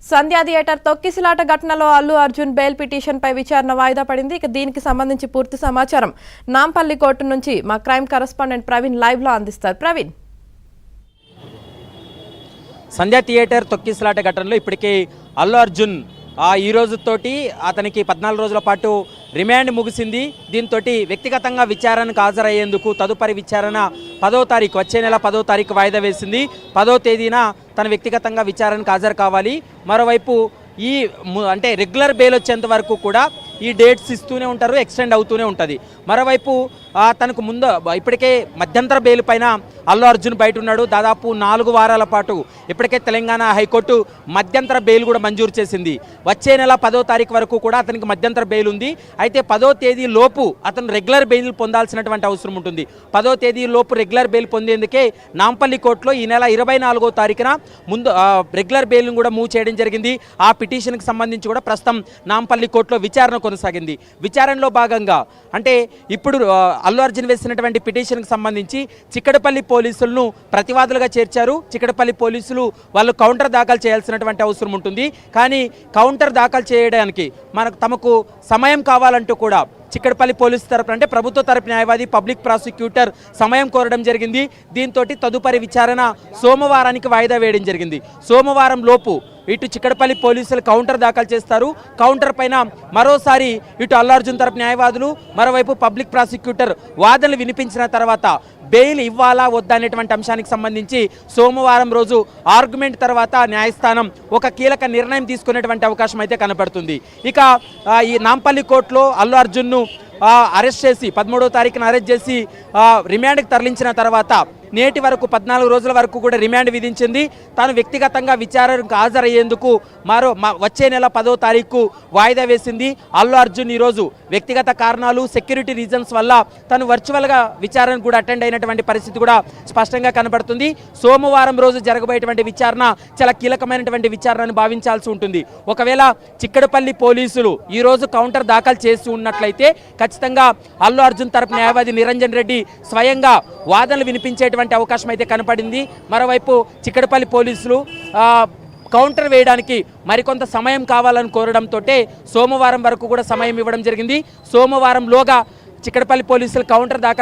సంధ్యా theatre తొక్కిసలాట ఘటనలో Allu Arjun bail పిటిషన్పై విచారణ వాయిదా పడింది. దీనికి సంబంధించి పూర్తి సమాచారం నాంపల్లి కోర్టు నుంచి మా క్రైమ్ కరెస్పాండెంట్ ప్రవీణ్ లైవ్లో అందిస్తారు. ప్రవీణ్, సంధ్యా థియేటర్ తొక్కిసలాట ఘటనలో ఇప్పటికే అల్లు అర్జున్ ఈ రోజుతోటి అతనికి 14 రోజుల పాటు రిమాండ్ ముగిసింది. దీంతో వ్యక్తిగతంగా విచారణకు హాజరయ్యేందుకు తదుపరి విచారణ 10వ తారీఖు వచ్చే నెల 10వ తారీఖు వాయిదా వేసింది. 10వ తేదీన తన వ్యక్తిగతంగా విచారణకు హాజరు కావాలి. మరోవైపు అంటే రెగ్యులర్ బెయిల్ వచ్చేంత వరకు కూడా ఈ డేట్స్ ఇస్తూనే ఉంటారు, ఎక్స్టెండ్ అవుతూనే ఉంటుంది. మరోవైపు తనకు ముందు ఇప్పటికే మధ్యంతర బెయిల్ పైన అల్లు అర్జున్ బయట ఉన్నాడు. దాదాపు 4 వారాల పాటు ఇప్పటికే తెలంగాణ హైకోర్టు మధ్యంతర బెయిల్ కూడా మంజూరు చేసింది. వచ్చే నెల 10వ తారీఖు వరకు కూడా అతనికి మధ్యంతర బెయిల్ ఉంది. అయితే 10వ తేదీ లోపు అతను రెగ్యులర్ బెయిల్ పొందాల్సినటువంటి అవసరం ఉంటుంది. 10వ తేదీ లోపు రెగ్యులర్ బెయిల్ పొందేందుకే నాంపల్లి కోర్టులో ఈ నెల 24వ తారీఖున ముందు రెగ్యులర్ బెయిల్ను కూడా మూవ్ చేయడం జరిగింది. ఆ పిటిషన్కి సంబంధించి కూడా ప్రస్తుతం నాంపల్లి కోర్టులో విచారణ కొనసాగింది. విచారణలో భాగంగా అంటే ఇప్పుడు అల్లు అర్జున్ వేసినటువంటి పిటిషన్కి సంబంధించి చిక్కడపల్లి పోలీసులను ప్రతివాదులుగా చేర్చారు. చిక్కడపల్లి పోలీసులు వాళ్ళు కౌంటర్ దాఖలు చేయాల్సినటువంటి అవసరం ఉంటుంది. కానీ కౌంటర్ దాఖలు చేయడానికి తమకు సమయం కావాలంటూ కూడా చిక్కడపల్లి పోలీసు తరపున అంటే ప్రభుత్వ తరపు న్యాయవాది పబ్లిక్ ప్రాసిక్యూటర్ సమయం కోరడం జరిగింది. దీంతో తదుపరి విచారణ సోమవారానికి వాయిదా వేయడం జరిగింది. సోమవారం లోపు ఇటు చిక్కడపల్లి పోలీసులు కౌంటర్ దాఖలు చేస్తారు. కౌంటర్ పైన మరోసారి ఇటు అల్లు అర్జున్ తరపు న్యాయవాదులు, మరోవైపు పబ్లిక్ ప్రాసిక్యూటర్ వాదనలు వినిపించిన తర్వాత బెయిల్ ఇవ్వాలా వద్దా అనేటువంటి అంశానికి సంబంధించి సోమవారం రోజు ఆర్గ్యుమెంట్ తర్వాత న్యాయస్థానం ఒక కీలక నిర్ణయం తీసుకునేటువంటి అవకాశం అయితే కనపడుతుంది. ఇక ఈ నాంపల్లి కోర్టులో అల్లు అర్జున్ను అరెస్ట్ చేసి 13వ తారీఖున అరెస్ట్ చేసి రిమాండ్కి తరలించిన తర్వాత నేటి వరకు 14 రోజుల వరకు కూడా రిమాండ్ విధించింది. తాను వ్యక్తిగతంగా విచారణకు హాజరయ్యేందుకు వచ్చే నెల 10వ తారీఖు వాయిదా వేసింది. అల్లు అర్జున్ ఈరోజు వ్యక్తిగత కారణాలు, సెక్యూరిటీ రీజన్స్ వల్ల తను వర్చువల్గా విచారణకు కూడా అటెండ్ అయినటువంటి పరిస్థితి కూడా స్పష్టంగా కనబడుతుంది. సోమవారం రోజు జరగబోయేటువంటి విచారణ చాలా కీలకమైనటువంటి విచారణను భావించాల్సి ఉంటుంది. ఒకవేళ చిక్కడపల్లి పోలీసులు ఈరోజు కౌంటర్ దాఖలు చేసి ఉన్నట్లయితే ఖచ్చితంగా అల్లు అర్జున్ తరపు న్యాయవాది నిరంజన్ రెడ్డి స్వయంగా వాదనలు వినిపించేటువంటి అవకాశం అయితే కనపడింది. మరోవైపు చిక్కడపల్లి పోలీసులు కౌంటర్ వేయడానికి మరికొంత సమయం కావాలని కోరడంతో సోమవారం వరకు కూడా సమయం ఇవ్వడం జరిగింది. సోమవారంలోగా చిక్కడపల్లి పోలీసులు కౌంటర్ దాఖలు